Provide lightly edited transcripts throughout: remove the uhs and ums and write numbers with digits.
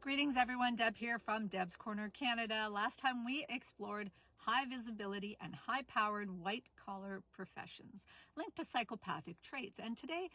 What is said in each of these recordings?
Greetings everyone, Deb here from Deb's Corner, Canada. Last time we explored high visibility and high powered white collar professions linked to psychopathic traits. And today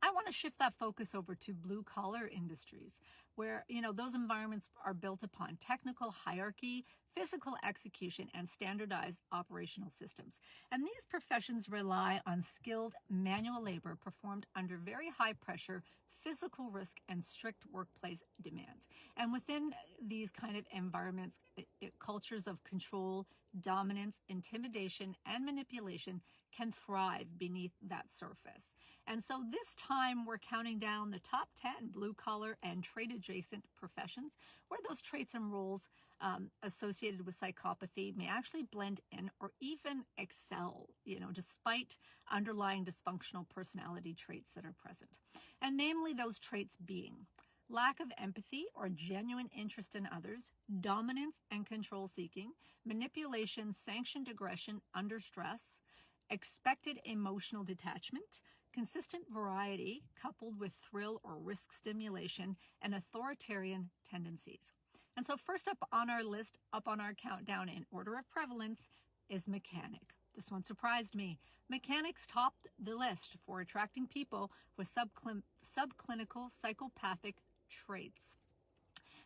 I want to shift that focus over to blue collar industries where, those environments are built upon technical hierarchy, physical execution, and standardized operational systems. And these professions rely on skilled manual labor performed under very high pressure, physical risk, and strict workplace demands. And within these kind of environments, cultures of control, dominance, intimidation, and manipulation can thrive beneath that surface. And so this time we're counting down the top 10 blue collar and trade adjacent professions where those traits and roles associated with psychopathy may actually blend in or even excel, despite underlying dysfunctional personality traits that are present. And namely those traits being lack of empathy or genuine interest in others, dominance and control seeking, manipulation, sanctioned aggression under stress, expected emotional detachment, consistent variety coupled with thrill or risk stimulation, and authoritarian tendencies. And so first up on our list, up on our countdown in order of prevalence, is mechanic. This one surprised me. Mechanics topped the list for attracting people with subclinical psychopathic traits.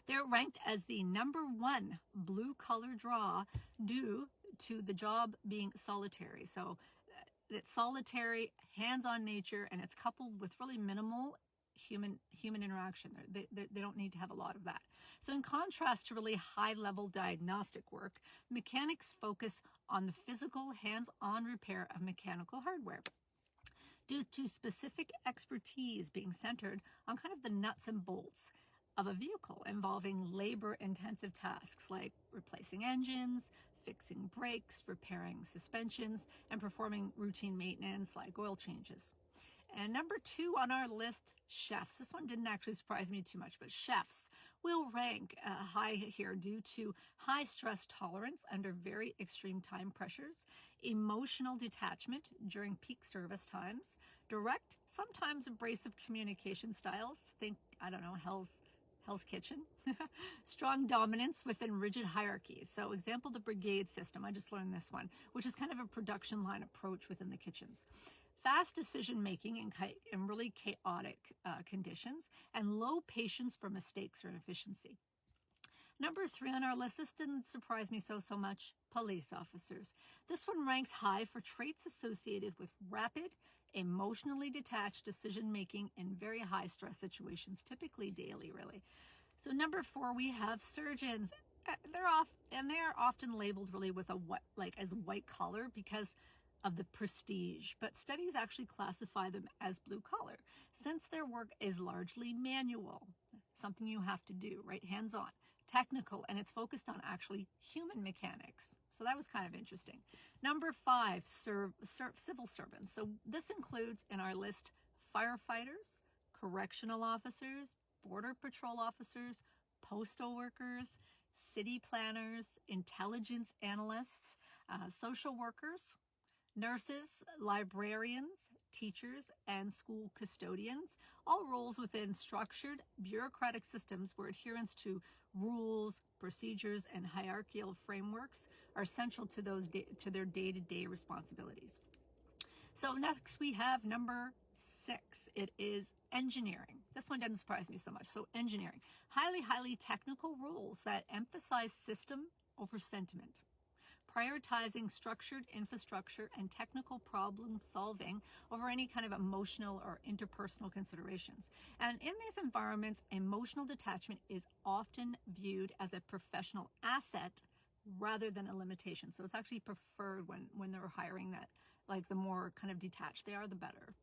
They're ranked as the number one blue collar draw due to the job being solitary. So it's solitary, hands-on nature, and it's coupled with really minimal human interaction. They don't need to have a lot of that. So in contrast to really high-level diagnostic work, mechanics focus on the physical hands-on repair of mechanical hardware, due to specific expertise being centered on kind of the nuts and bolts of a vehicle, involving labor-intensive tasks like replacing engines, fixing brakes, repairing suspensions, and performing routine maintenance like oil changes. And number two on our list, chefs. This one didn't actually surprise me too much, but chefs will rank high here due to high stress tolerance under very extreme time pressures, emotional detachment during peak service times, direct, sometimes abrasive communication styles. Think, Hell's Kitchen. Strong dominance within rigid hierarchies. So example, the brigade system. I just learned this one, which is kind of a production line approach within the kitchens. Fast decision making in really chaotic conditions, and low patience for mistakes or inefficiency. Number three on our list, this didn't surprise me so much, police officers. This one ranks high for traits associated with rapid, emotionally detached decision making in very high stress situations, typically daily, really. So number four, we have surgeons. They are often labeled really with as white collar because of the prestige, but studies actually classify them as blue collar since their work is largely manual, something you have to do, right? Hands-on, technical, and it's focused on actually human mechanics. So that was kind of interesting. Number five, civil servants. So this includes in our list firefighters, correctional officers, border patrol officers, postal workers, city planners, intelligence analysts, social workers, nurses, librarians, teachers, and school custodians, all roles within structured bureaucratic systems where adherence to rules, procedures, and hierarchical frameworks are central to their day-to-day responsibilities. So next we have number six. It is engineering. This one doesn't surprise me so much. So engineering, highly technical roles that emphasize system over sentiment, prioritizing structured infrastructure and technical problem solving over any kind of emotional or interpersonal considerations. And in these environments, emotional detachment is often viewed as a professional asset rather than a limitation. So it's actually preferred when they're hiring that, like the more kind of detached they are, the better.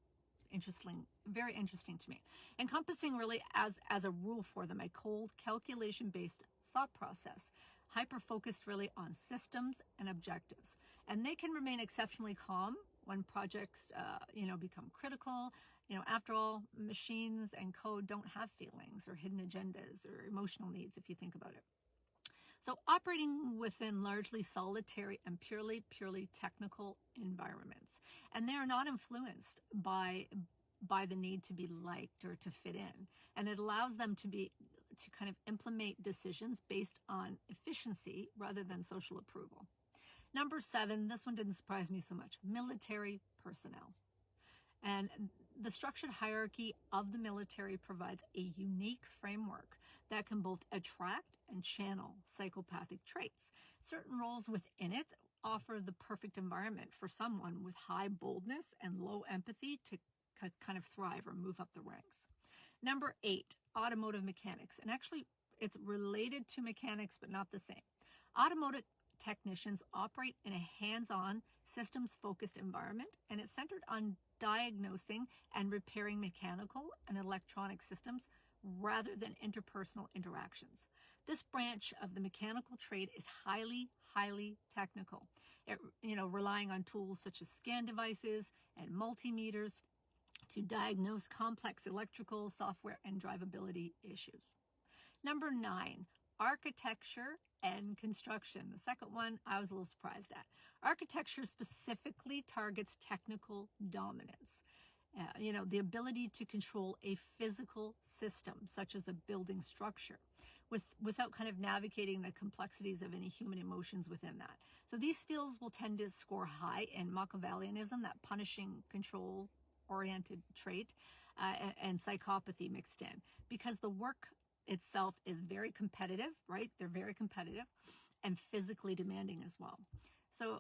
Interesting, very interesting to me. Encompassing really as a rule for them, a cold calculation-based thought process, hyper-focused really on systems and objectives. And they can remain exceptionally calm when projects, become critical. After all, machines and code don't have feelings or hidden agendas or emotional needs, if you think about it. So operating within largely solitary and purely technical environments. And they are not influenced by the need to be liked or to fit in. And it allows them to be to kind of implement decisions based on efficiency rather than social approval. Number 7, this one didn't surprise me so much, military personnel. And the structured hierarchy of the military provides a unique framework that can both attract and channel psychopathic traits. Certain roles within it offer the perfect environment for someone with high boldness and low empathy to kind of thrive or move up the ranks. Number 8, automotive mechanics. And actually, it's related to mechanics, but not the same. Automotive technicians operate in a hands-on, systems-focused environment, and it's centered on diagnosing and repairing mechanical and electronic systems rather than interpersonal interactions. This branch of the mechanical trade is highly technical, relying on tools such as scan devices and multimeters to diagnose complex electrical, software, and drivability issues. Number 9, architecture and construction. The second one I was a little surprised at. Architecture specifically targets technical dominance. The ability to control a physical system, such as a building structure, without kind of navigating the complexities of any human emotions within that. So these fields will tend to score high in Machiavellianism, that punishing control-oriented trait, and psychopathy mixed in, because the work itself is very competitive, right? They're very competitive and physically demanding as well. So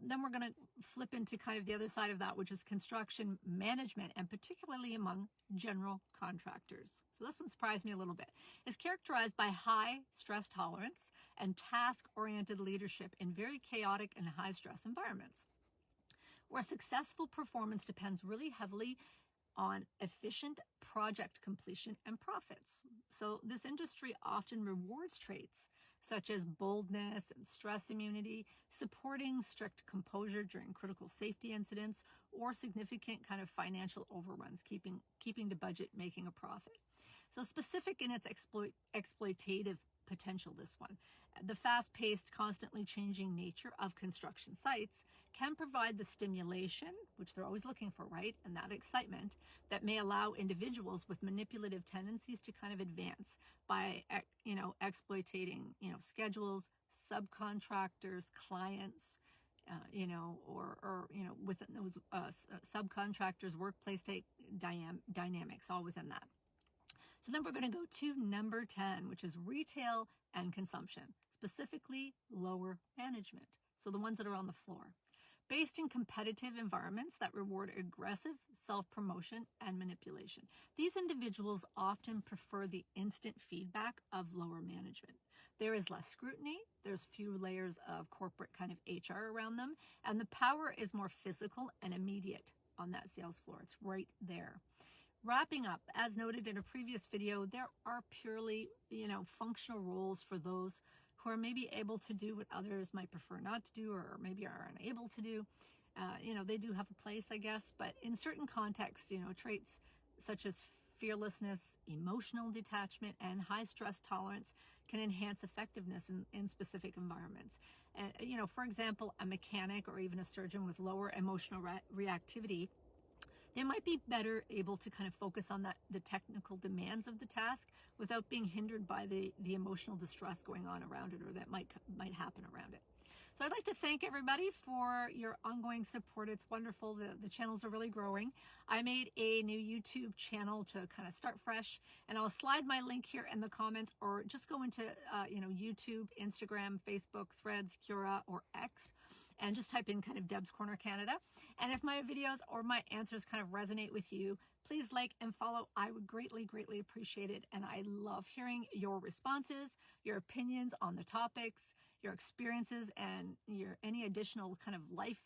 then we're going to flip into kind of the other side of that, which is construction management, and particularly among general contractors. So this one surprised me a little bit. It's characterized by high stress tolerance and task-oriented leadership in very chaotic and high-stress environments, where successful performance depends really heavily on efficient project completion and profits. So this industry often rewards traits such as boldness and stress immunity, supporting strict composure during critical safety incidents, or significant kind of financial overruns, keeping the budget, making a profit. So specific in its exploitative potential, this one. The fast-paced, constantly changing nature of construction sites can provide the stimulation, which they're always looking for, right? And that excitement that may allow individuals with manipulative tendencies to kind of advance by, exploiting, schedules, subcontractors, clients, within those subcontractors, workplace dynamics, all within that. So then we're going to go to number 10, which is retail and consumption, specifically lower management. So the ones that are on the floor. Based in competitive environments that reward aggressive self-promotion and manipulation. These individuals often prefer the instant feedback of lower management. There is less scrutiny, there's few layers of corporate kind of HR around them, and the power is more physical and immediate on that sales floor. It's right there. Wrapping up, as noted in a previous video, there are purely, functional roles for those who are maybe able to do what others might prefer not to do, or maybe are unable to do. They do have a place, I guess, but in certain contexts, traits such as fearlessness, emotional detachment, and high stress tolerance can enhance effectiveness in specific environments. And, for example, a mechanic or even a surgeon with lower emotional reactivity, they might be better able to kind of focus on the technical demands of the task without being hindered by the emotional distress going on around it, or that might happen around it. So I'd like to thank everybody for your ongoing support. It's wonderful. The channels are really growing. I made a new YouTube channel to kind of start fresh, and I'll slide my link here in the comments, or just go into YouTube, Instagram, Facebook, Threads, Quora, or X, and just type in kind of Deb's Corner Canada. And if my videos or my answers kind of resonate with you, please like and follow. I would greatly appreciate it. And I love hearing your responses, your opinions on the topics, your experiences, and any additional kind of life,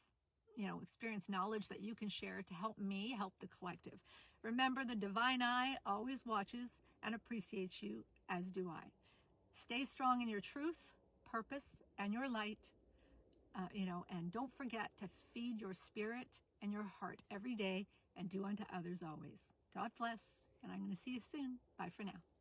experience knowledge that you can share to help me help the collective. Remember, the divine eye always watches and appreciates you, as do I. Stay strong in your truth, purpose, and your light. And don't forget to feed your spirit and your heart every day, and do unto others always. God bless, and I'm going to see you soon. Bye for now.